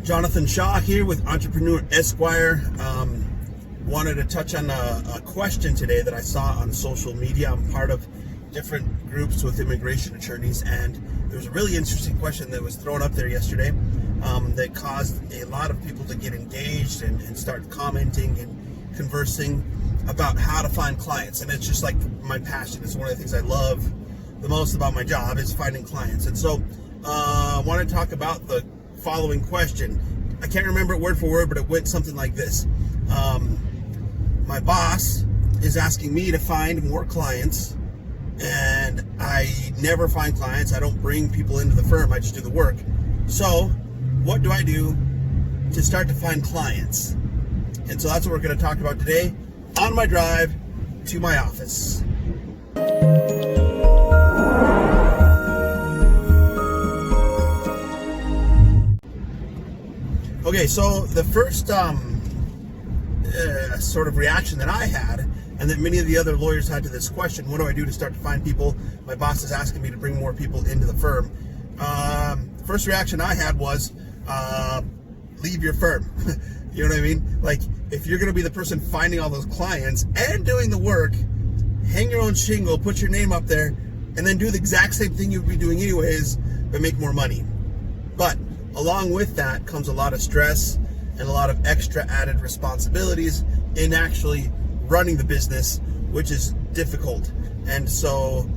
Jonathan Shaw here with Entrepreneur Esquire. Wanted to touch on a question today that I saw on social media. I'm part of different groups with immigration attorneys, and there was a really interesting question that was thrown up there yesterday that caused a lot of people to get engaged and start commenting and conversing about how to find clients. And it's just like my passion. It's one of the things I love the most about my job is finding clients. And so I want to talk about the following question. I can't remember it word for word, but it went something like this. My boss is asking me to find more clients, and I never find clients. I don't bring people into the firm. I just do the work. So what do I do to start to find clients? And so that's what we're going to talk about today on my drive to my office. Okay, so the first sort of reaction that I had, and that many of the other lawyers had to this question, what do I do to start to find people? My boss is asking me to bring more people into the firm. First reaction I had was, leave your firm. You know what I mean? Like, if you're going to be the person finding all those clients and doing the work, hang your own shingle, put your name up there, and then do the exact same thing you'd be doing anyways, but make more money. But along with that comes a lot of stress and a lot of extra added responsibilities in actually running the business, which is difficult. And so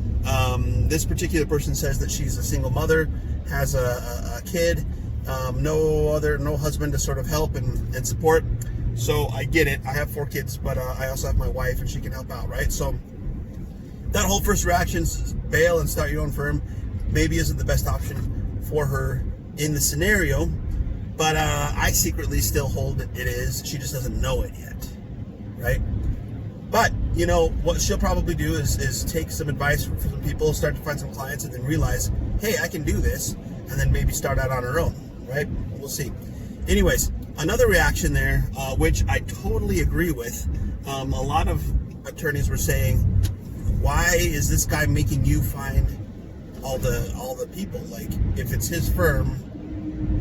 this particular person says that she's a single mother, has a kid, no husband to sort of help and support. So I get it. I have 4 kids, but I also have my wife, and she can help out, right? So that whole first reaction, bail and start your own firm, maybe isn't the best option for her in the scenario, but I secretly still hold it is. She just doesn't know it yet, right? But you know what she'll probably do is take some advice from some people, start to find some clients, and then realize, hey, I can do this, and then maybe start out on her own, right? We'll see. Anyways, another reaction there, which I totally agree with. A lot of attorneys were saying, why is this guy making you find all the people? Like, if it's his firm,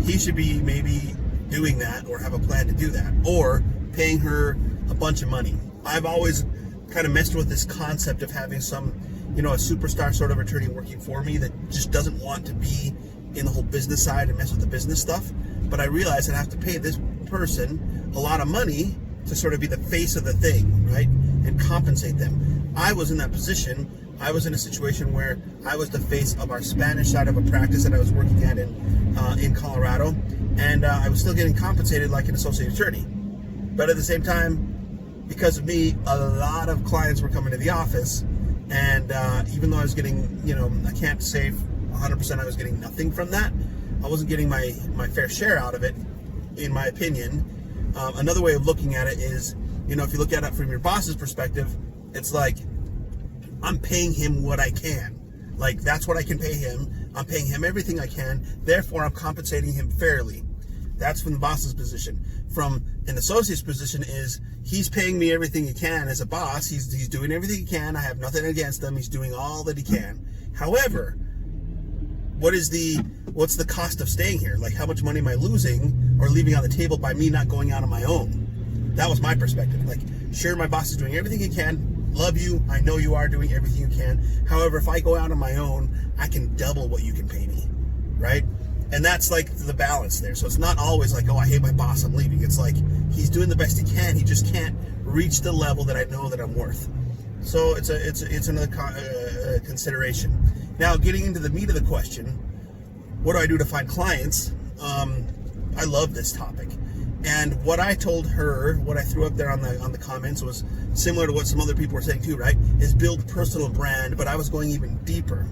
he should be maybe doing that, or have a plan to do that, or paying her a bunch of money. I've always kind of messed with this concept of having some, a superstar sort of attorney working for me that just doesn't want to be in the whole business side and mess with the business stuff. But I realize I have to pay this person a lot of money to sort of be the face of the thing, right? And compensate them. I was in that position. I was in a situation where I was the face of our Spanish side of a practice that I was working at in Colorado, and I was still getting compensated like an associate attorney. But at the same time, because of me, a lot of clients were coming to the office, and even though I was getting, I can't say 100% I was getting nothing from that. I wasn't getting my fair share out of it, in my opinion. Another way of looking at it is, if you look at it from your boss's perspective, it's like, I'm paying him what I can. Like, that's what I can pay him. I'm paying him everything I can. Therefore, I'm compensating him fairly. That's from the boss's position. From an associate's position is, he's paying me everything he can as a boss. He's doing everything he can. I have nothing against him. He's doing all that he can. However, what's the cost of staying here? Like, how much money am I losing or leaving on the table by me not going out on my own? That was my perspective. Like, sure, my boss is doing everything he can. Love you. I know you are doing everything you can. However, if I go out on my own, I can double what you can pay me, right? And that's like the balance there. So it's not always like, oh, I hate my boss, I'm leaving. It's like, he's doing the best he can. He just can't reach the level that I know that I'm worth. So it's another consideration. Now, getting into the meat of the question, what do I do to find clients? I love this topic. And what I told her, what I threw up there on the comments, was similar to what some other people were saying too, right? Is build personal brand, but I was going even deeper.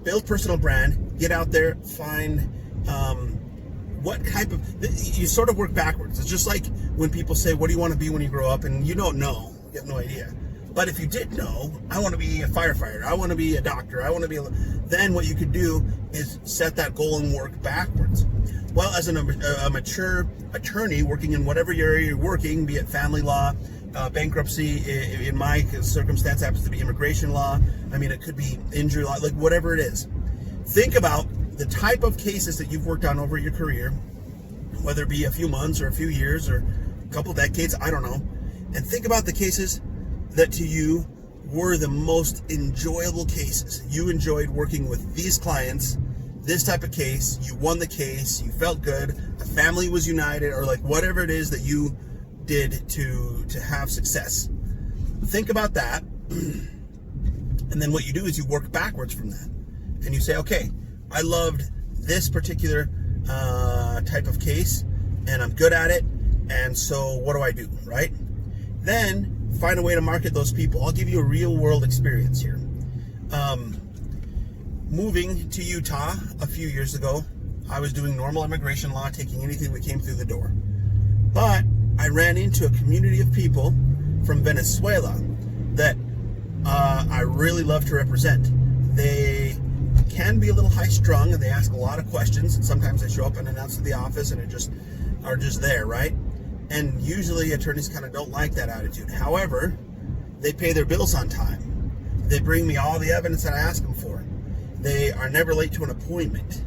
Build personal brand, get out there, find what type of, you sort of work backwards. It's just like when people say, what do you want to be when you grow up? And you don't know, you have no idea. But if you did know, I want to be a firefighter, I want to be a doctor, I want to be then what you could do is set that goal and work backwards. Well, as a mature attorney working in whatever area you're working, be it family law, bankruptcy, in my circumstance happens to be immigration law, I mean, it could be injury law, like whatever it is. Think about the type of cases that you've worked on over your career whether it be a few months or a few years or a couple decades, I don't know. And think about the cases that to you were the most enjoyable cases. You enjoyed working with these clients, this type of case, you won the case, you felt good, the family was united, or like whatever it is that you did to have success. Think about that. And then what you do is you work backwards from that. And you say, okay, I loved this particular type of case and I'm good at it. And so what do I do, right? Then find a way to market those people. I'll give you a real world experience here. Moving to Utah a few years ago, I was doing normal immigration law, taking anything that came through the door. But I ran into a community of people from Venezuela that I really love to represent. They can be a little high strung and they ask a lot of questions, and sometimes they show up unannounced at the office and are just there, right? And usually attorneys kind of don't like that attitude. However, they pay their bills on time. They bring me all the evidence that I ask them for. They are never late to an appointment.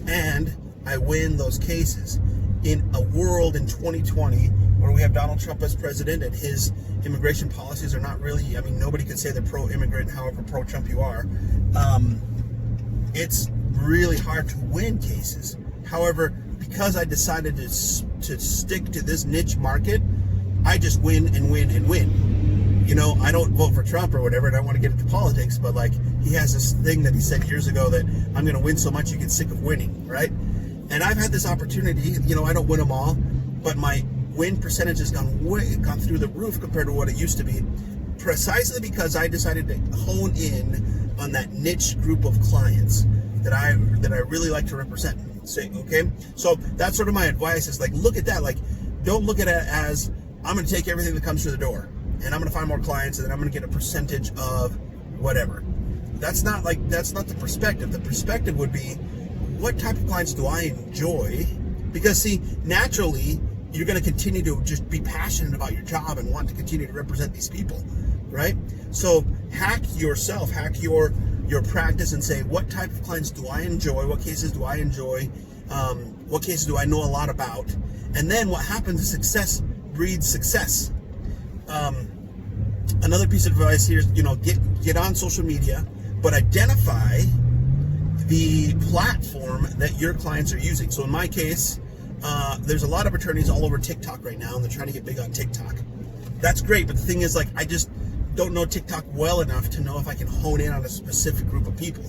And I win those cases. In a world in 2020 where we have Donald Trump as president and his immigration policies are not really, I mean, nobody could say they're pro-immigrant, however pro-Trump you are. It's really hard to win cases. However, because I decided to stick to this niche market, I just win and win and win. You know, I don't vote for Trump or whatever, and I don't want to get into politics, but like, he has this thing that he said years ago that I'm going to win so much you get sick of winning, right? And I've had this opportunity, you know, I don't win them all, but my win percentage has gone through the roof compared to what it used to be, precisely because I decided to hone in on that niche group of clients that I really like to represent. Okay, so that's sort of my advice, is like, look at that. Like, don't look at it as I'm going to take everything that comes through the door and I'm going to find more clients and then I'm going to get a percentage of whatever. That's not the perspective. The perspective would be, what type of clients do I enjoy? Because see, naturally, you're going to continue to just be passionate about your job and want to continue to represent these people, right? So hack yourself, hack your practice and say, what type of clients do I enjoy? What cases do I enjoy? What cases do I know a lot about? And then what happens is success breeds success. Another piece of advice here is, you know, get on social media, but identify the platform that your clients are using. So in my case, there's a lot of attorneys all over TikTok right now, and they're trying to get big on TikTok. That's great, but the thing is, like, I just don't know TikTok well enough to know if I can hone in on a specific group of people.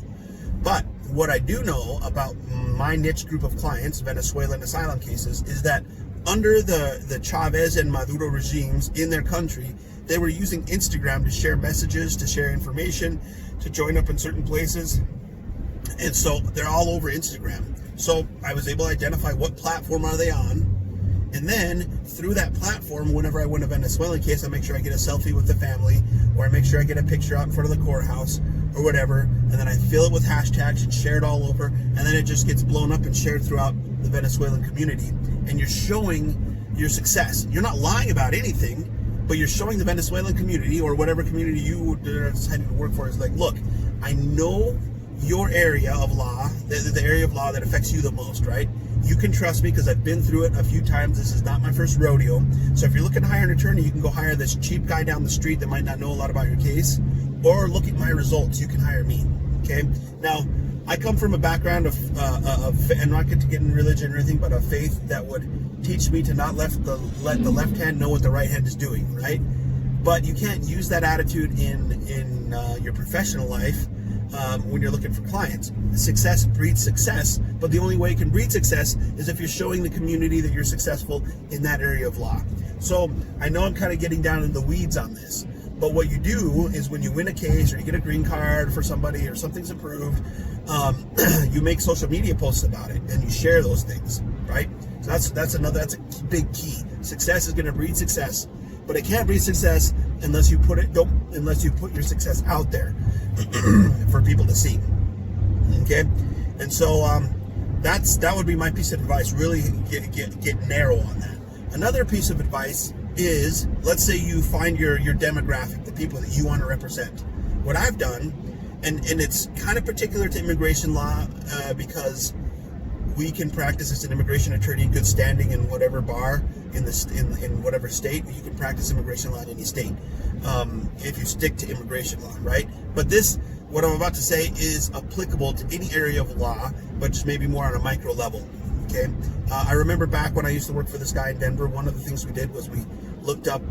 But what I do know about my niche group of clients, Venezuelan asylum cases, is that under the Chavez and Maduro regimes in their country, they were using Instagram to share messages, to share information, to join up in certain places. And so they're all over Instagram. So I was able to identify what platform are they on. And then through that platform, whenever I win a Venezuelan case, I make sure I get a selfie with the family, or I make sure I get a picture out in front of the courthouse or whatever. And then I fill it with hashtags and share it all over. And then it just gets blown up and shared throughout the Venezuelan community. And you're showing your success. You're not lying about anything, but you're showing the Venezuelan community, or whatever community you decided to work for, is like, look, I know your area of law, the area of law that affects you the most, right? You can trust me because I've been through it a few times. This is not my first rodeo. So if you're looking to hire an attorney, you can go hire this cheap guy down the street that might not know a lot about your case, or look at my results. You can hire me, okay? Now, I come from a background of and not get to get in religion or anything, but a faith that would teach me to not let the left hand know what the right hand is doing, right? But you can't use that attitude in your professional life when you're looking for clients. Success breeds success, but the only way you can breed success is if you're showing the community that you're successful in that area of law. So I know I'm kind of getting down in the weeds on this, but what you do is when you win a case or you get a green card for somebody or something's approved, you make social media posts about it and you share those things, right? So that's a big key. Success is going to breed success, but it can't breed success unless you put your success out there for people to see. Okay, and so that would be my piece of advice. Really get narrow on that. Another piece of advice is, let's say you find your demographic, the people that you want to represent. What I've done, and it's kind of particular to immigration law, because we can practice as an immigration attorney in good standing in whatever bar in whatever state. You can practice immigration law in any state if you stick to immigration law, right? But what I'm about to say is applicable to any area of law, but just maybe more on a micro level. Okay. I remember back when I used to work for this guy in Denver, one of the things we did was we looked up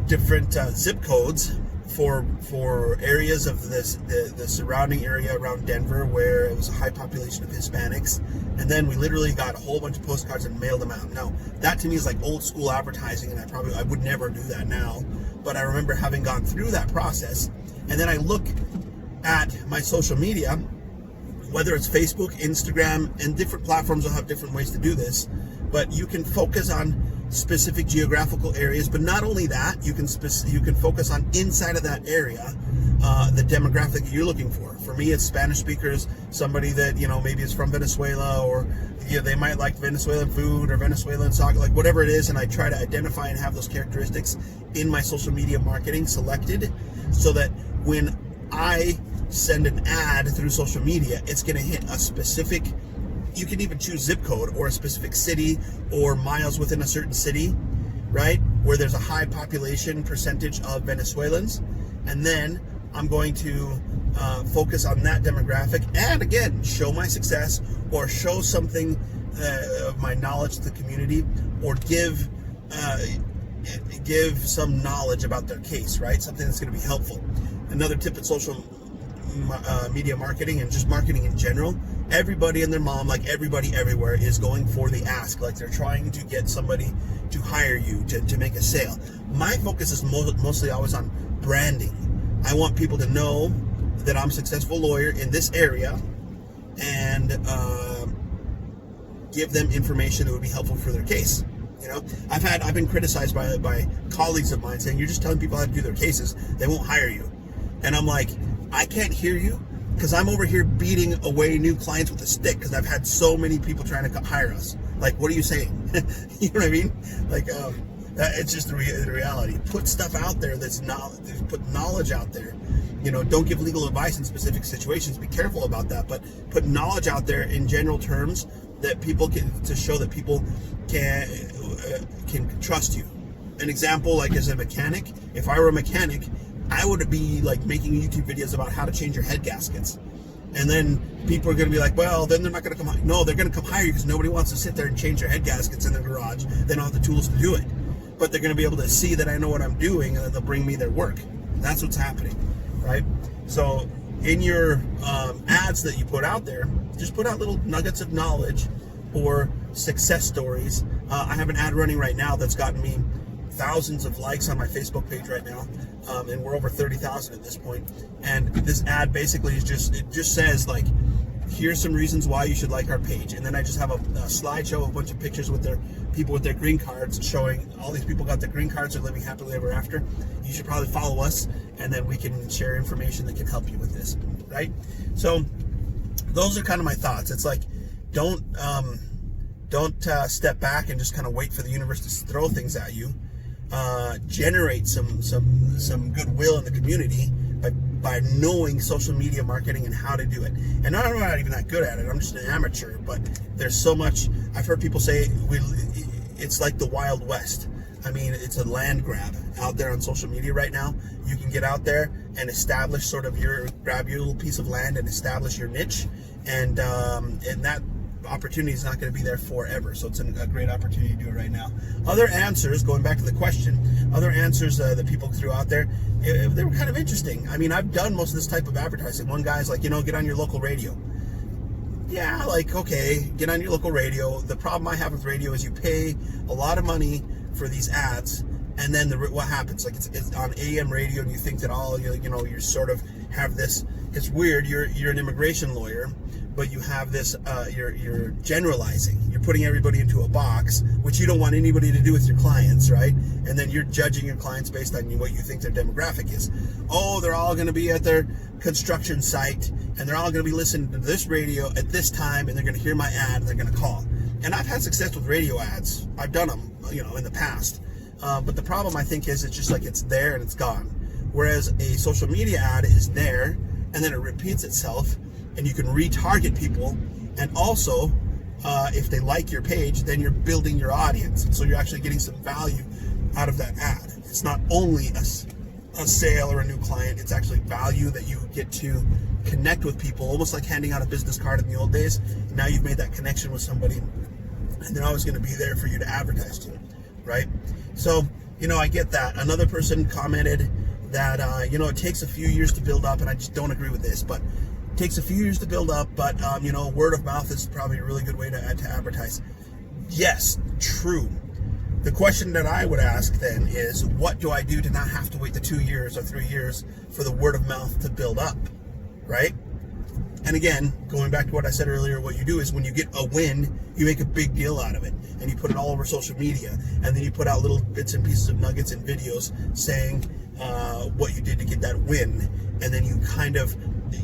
different zip codes for areas of the surrounding area around Denver where it was a high population of Hispanics, and then we literally got a whole bunch of postcards and mailed them out. Now that to me is like old school advertising, and I would never do that now, but I remember having gone through that process. And then I look at my social media, whether it's Facebook, Instagram, and different platforms will have different ways to do this, but you can focus on specific geographical areas. But not only that, you can focus on inside of that area the demographic you're looking for. For me, it's Spanish speakers, somebody that maybe is from Venezuela, or they might like Venezuelan food or Venezuelan soccer, like whatever it is, and I try to identify and have those characteristics in my social media marketing selected, so that when I send an ad through social media, it's going to hit a specific, you can even choose zip code or a specific city or miles within a certain city, right, where there's a high population percentage of Venezuelans. And then I'm going to focus on that demographic, and again, show my success or show something of my knowledge to the community, or give some knowledge about their case, right? Something that's going to be helpful. Another tip in social media marketing and just marketing in general, everybody and their mom, like everybody everywhere, is going for the ask. Like they're trying to get somebody to hire you to make a sale. My focus is mostly always on branding. I want people to know that I'm a successful lawyer in this area, and give them information that would be helpful for their case. I've been criticized by colleagues of mine saying, you're just telling people how to do their cases, they won't hire you. And I'm like, I can't hear you because I'm over here beating away new clients with a stick because I've had so many people trying to hire us. Like, what are you saying? You know what I mean? Like, it's just the reality. Put stuff out there that's knowledge. Put knowledge out there. Don't give legal advice in specific situations. Be careful about that. But put knowledge out there in general terms that people to show that people can trust you. An example, like as a mechanic, if I were a mechanic, I would be like making YouTube videos about how to change your head gaskets. And then people are going to be like, well, then they're not going to come. No, they're going to come hire you because nobody wants to sit there and change their head gaskets in their garage. They don't have the tools to do it. But they're going to be able to see that I know what I'm doing, and then they'll bring me their work. That's what's happening, right? So in your ads that you put out there, just put out little nuggets of knowledge or success stories. I have an ad running right now that's gotten me thousands of likes on my Facebook page right now, and we're over 30,000 at this point. And this ad basically is just says like, here's some reasons why you should like our page. And then I just have a slideshow of a bunch of pictures with their people with their green cards, showing all these people got their green cards, are living happily ever after. You should probably follow us, and then we can share information that can help you with this, right? So those are kind of my thoughts. It's like, don't step back and just kind of wait for the universe to throw things at you. Generate some goodwill in the community by knowing social media marketing and how to do it. And I'm not even that good at it. I'm just an amateur, but there's so much. I've heard people say it's like the Wild West. I mean, it's a land grab out there on social media right now. You can get out there and establish grab your little piece of land and establish your niche, and that opportunity is not going to be there forever. So it's a great opportunity to do it right now. Other answers, going back to the question, that people threw out there, they were kind of interesting. I mean, I've done most of this type of advertising. One guy's like, get on your local radio. Yeah, like, okay, get on your local radio. The problem I have with radio is you pay a lot of money for these ads, and then what happens? Like, it's on AM radio, and you think that you sort of have this. It's weird. You're an immigration lawyer, but you have this. You're generalizing. You're putting everybody into a box, which you don't want anybody to do with your clients, right? And then you're judging your clients based on what you think their demographic is. Oh, they're all going to be at their construction site, and they're all going to be listening to this radio at this time, and they're going to hear my ad, and they're going to call. And I've had success with radio ads. I've done them, in the past. But the problem, I think, is it's just like it's there and it's gone. Whereas a social media ad is there, and then it repeats itself, and you can retarget people And also, if they like your page, then you're building your audience. So you're actually getting some value out of that ad. It's not only a sale or a new client, it's actually value that you get to connect with people, almost like handing out a business card in the old days. Now you've made that connection with somebody, and they're always going to be there for you to advertise to, right? So, I get that. Another person commented that, it takes a few years to build up, and I just don't agree with this, but it takes a few years to build up, but, word of mouth is probably a really good way to advertise. Yes, true. The question that I would ask then is, what do I do to not have to wait the 2 years or 3 years for the word of mouth to build up, right? And again, going back to what I said earlier, what you do is when you get a win, you make a big deal out of it, and you put it all over social media, and then you put out little bits and pieces of nuggets and videos saying what you did to get that win, and then you kind of,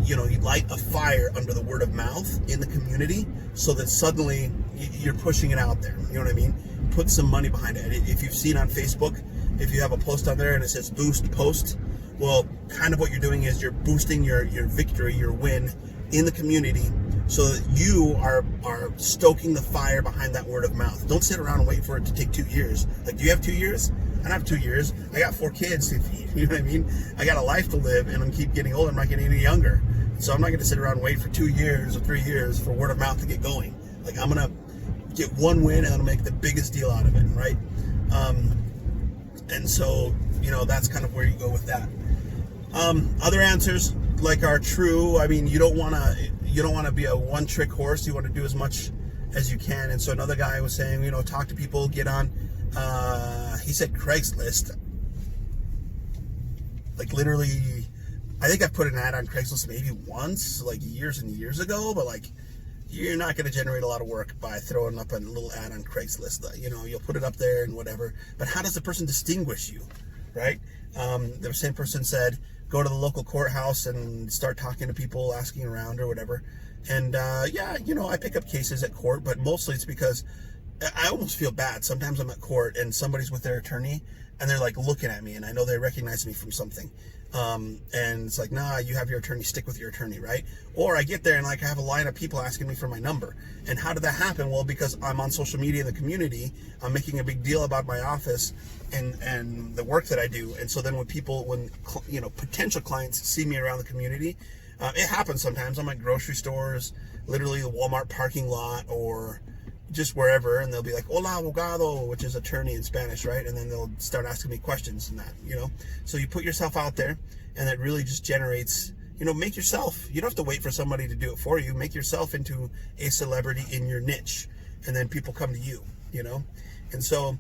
you light a fire under the word of mouth in the community, so that suddenly you're pushing it out there. You know what I mean? Put some money behind it. If you've seen on Facebook, if you have a post on there and it says boost post, well, kind of what you're doing is you're boosting your victory, your win in the community, so that you are stoking the fire behind that word of mouth. Don't sit around and wait for it to take 2 years. Like, do you have 2 years? I don't have 2 years. I got 4 kids to feed. You know what I mean? I got a life to live, and I'm keep getting older. I'm not getting any younger. So I'm not going to sit around and wait for 2 years or 3 years for word of mouth to get going. Like, I'm going to get one win, and I'll make the biggest deal out of it, right? And so, that's kind of where you go with that. Other answers are true. I mean, you don't want to be a one-trick horse. You want to do as much as you can. And so another guy was saying, talk to people, get on. He said Craigslist. Like, literally, I think I put an ad on Craigslist maybe once, like years and years ago. But like, you're not going to generate a lot of work by throwing up a little ad on Craigslist. You'll put it up there and whatever. But how does the person distinguish you, right? The same person said, go to the local courthouse and start talking to people, asking around or whatever. And I pick up cases at court, but mostly it's because I almost feel bad. Sometimes I'm at court and somebody's with their attorney and they're like looking at me, and I know they recognize me from something. And it's like, nah, you have your attorney, stick with your attorney, right? Or I get there and I have a line of people asking me for my number. And how did that happen? Well, because I'm on social media in the community, I'm making a big deal about my office and the work that I do. And so then when potential clients see me around the community, it happens sometimes. I'm at grocery stores, literally the Walmart parking lot, or just wherever, and they'll be like, hola, abogado, which is attorney in Spanish, right? And then they'll start asking me questions and that, So you put yourself out there, and it really just generates, make yourself, you don't have to wait for somebody to do it for you. Make yourself into a celebrity in your niche, and then people come to you, And so,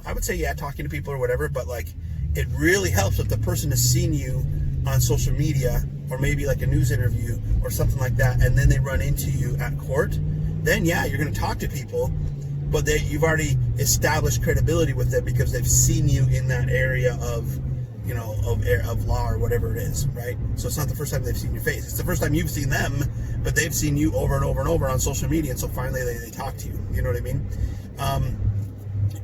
I would say, talking to people or whatever, but like, it really helps if the person has seen you on social media, or maybe like a news interview or something like that, and then they run into you at court. Then you're going to talk to people, but you've already established credibility with them because they've seen you in that area of law or whatever it is, right? So it's not the first time they've seen your face. It's the first time you've seen them, but they've seen you over and over and over on social media, and so finally they talk to you. You know what I mean?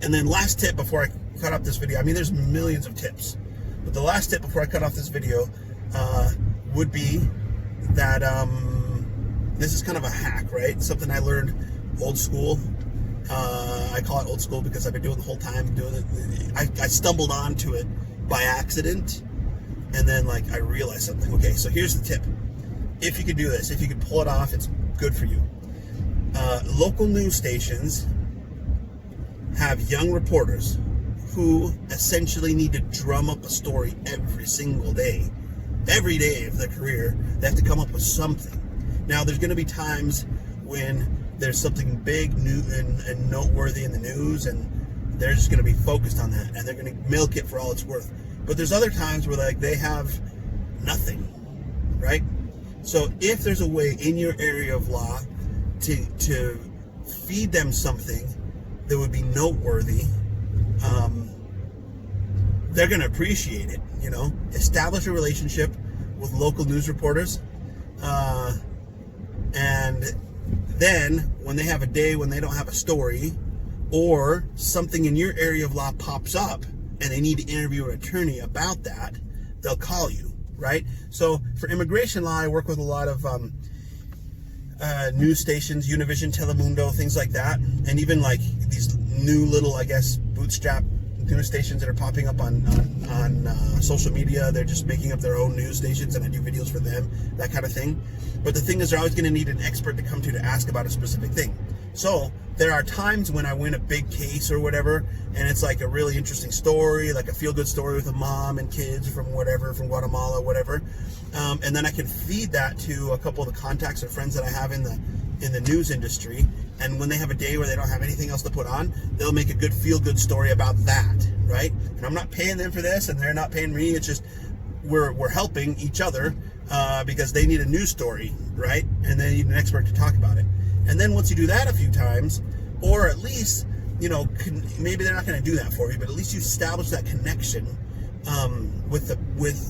And then last tip before I cut off this video, I mean, there's millions of tips, but the last tip before I cut off this video would be that this is kind of a hack, right? Something I learned old school. I call it old school because I've been doing it the whole time. I stumbled onto it by accident, and then I realized something. Okay, so here's the tip. If you could do this, if you could pull it off, it's good for you. Local news stations have young reporters who essentially need to drum up a story every single day. Every day of their career, they have to come up with something. Now, there's going to be times when there's something big, new, and noteworthy in the news, and they're just going to be focused on that, and they're going to milk it for all it's worth. But there's other times where they have nothing, right? So if there's a way in your area of law to feed them something that would be noteworthy, they're going to appreciate it. Establish a relationship with local news reporters. And then when they have a day when they don't have a story, or something in your area of law pops up and they need to interview an attorney about that, they'll call you, right? So for immigration law, I work with a lot of news stations, Univision, Telemundo, things like that, and even like these new little, I guess, bootstrap news stations that are popping up on social media. They're just making up their own news stations, and I do videos for them, that kind of thing. But the thing is, they're always going to need an expert to come to ask about a specific thing. So there are times when I win a big case or whatever, and it's like a really interesting story, like a feel-good story with a mom and kids from Guatemala, whatever. And then I can feed that to a couple of the contacts or friends that I have in the news industry. And when they have a day where they don't have anything else to put on, they'll make a good feel-good story about that, right? And I'm not paying them for this, and they're not paying me. It's just we're helping each other because they need a news story, right? And they need an expert to talk about it. And then once you do that a few times, or at least, maybe they're not going to do that for you, but at least you establish that connection with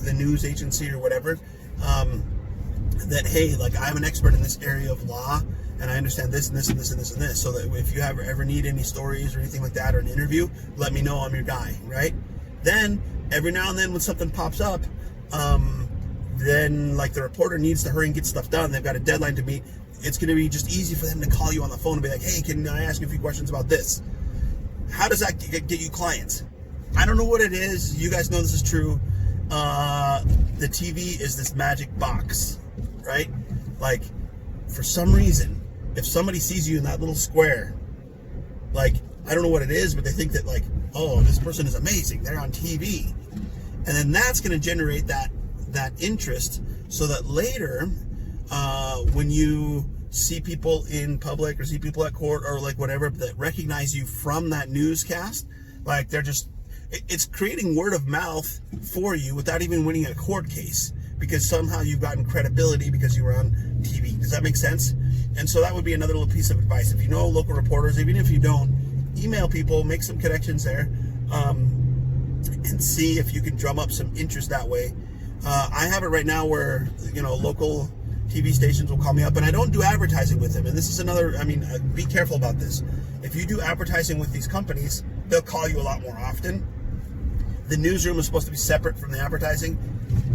the news agency or whatever. That, hey, like, I'm an expert in this area of law, and I understand this and this and this and this and this, so that if you ever need any stories or anything like that, or an interview, let me know, I'm your guy, right? Then every now and then when something pops up, then like the reporter needs to hurry and get stuff done, they've got a deadline to meet, it's going to be just easy for them to call you on the phone and be like, hey, can I ask you a few questions about this? How does that get you clients? I don't know what it is. You guys know this is true. The TV is this magic box, right? Like, for some reason, if somebody sees you in that little square, like, I don't know what it is, but they think that, like, oh, this person is amazing, they're on TV. And then that's going to generate that interest, so that later, when you see people in public or see people at court or like whatever that recognize you from that newscast, like, it's creating word of mouth for you without even winning a court case, because somehow you've gotten credibility because you were on TV. Does that make sense? And so that would be another little piece of advice. If you know local reporters, even if you don't, email people, make some connections there, and see if you can drum up some interest that way. I have it right now where, local TV stations will call me up, and I don't do advertising with them. And this is another, be careful about this. If you do advertising with these companies, they'll call you a lot more often. The newsroom is supposed to be separate from the advertising,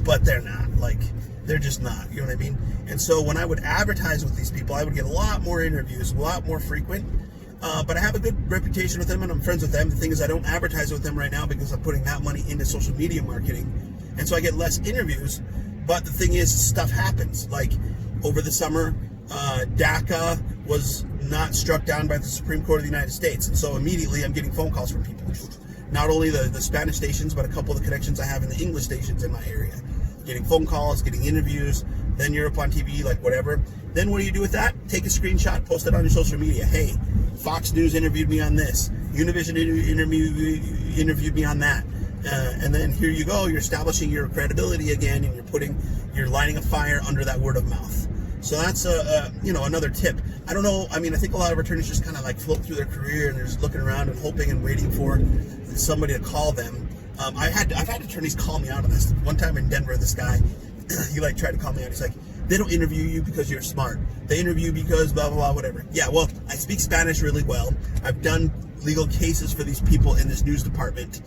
but they're not. Like, they're just not. You know what I mean? And so when I would advertise with these people, I would get a lot more interviews, a lot more frequent. But I have a good reputation with them, and I'm friends with them. The thing is, I don't advertise with them right now because I'm putting that money into social media marketing. And so I get less interviews. But the thing is, stuff happens. Like, over the summer, DACA was not struck down by the Supreme Court of the United States. And so immediately I'm getting phone calls from people. Not only the Spanish stations, but a couple of the connections I have in the English stations in my area. Getting phone calls, getting interviews, then you're up on TV, like whatever. Then what do you do with that? Take a screenshot, post it on your social media. Hey, Fox News interviewed me on this. Univision interviewed me on that. And then here you go, you're establishing your credibility again, and you're lighting a fire under that word of mouth. So that's another tip. I don't know. I think a lot of attorneys just kind of like float through their career, and they're just looking around and hoping and waiting for somebody to call them. I've had attorneys call me out on this. One time in Denver, this guy, he tried to call me out. He's like, they don't interview you because you're smart. They interview you because blah, blah, blah, whatever. Yeah, well, I speak Spanish really well. I've done legal cases for these people in this news department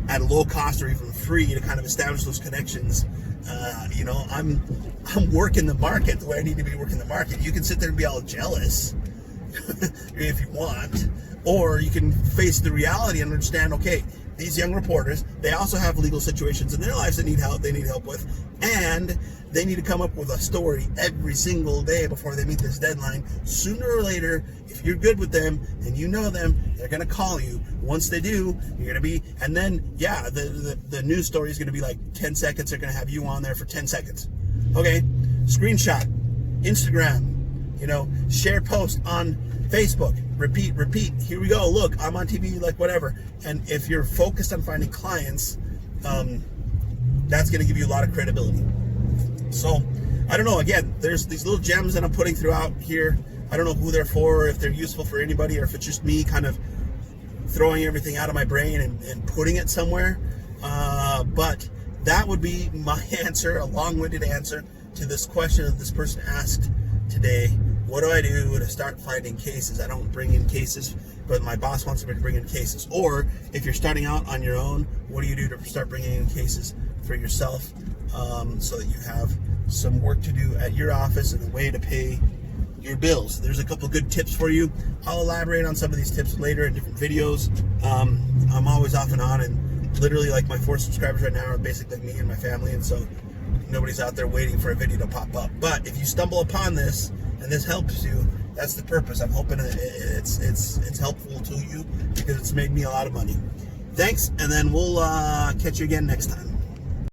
at a low cost or even free to kind of establish those connections. I'm working the market the way I need to be working the market. You can sit there and be all jealous if you want, or you can face the reality and understand, okay, these young reporters, they also have legal situations in their lives that they need help with, and they need to come up with a story every single day before they meet this deadline. Sooner or later, if you're good with them and you know them, they're going to call you. Once they do, you're going to be, and then, yeah, the news story is going to be like 10 seconds. They're going to have you on there for 10 seconds. Okay, screenshot, Instagram, share post on Facebook, repeat, here we go, look, I'm on TV, like whatever. And if you're focused on finding clients, that's going to give you a lot of credibility. So, I don't know, again, there's these little gems that I'm putting throughout here. I don't know who they're for, if they're useful for anybody, or if it's just me kind of throwing everything out of my brain and putting it somewhere. But that would be my answer, a long-winded answer to this question that this person asked today. What do I do to start finding cases? I don't bring in cases, but my boss wants me to bring in cases. Or if you're starting out on your own, what do you do to start bringing in cases for yourself, so that you have some work to do at your office and a way to pay your bills. There's a couple good tips for you. I'll elaborate on some of these tips later in different videos. I'm always off and on, and literally like my 4 subscribers right now are basically me and my family, and so nobody's out there waiting for a video to pop up. But if you stumble upon this and this helps you, that's the purpose. I'm hoping it's helpful to you because it's made me a lot of money. Thanks, and then we'll catch you again next time.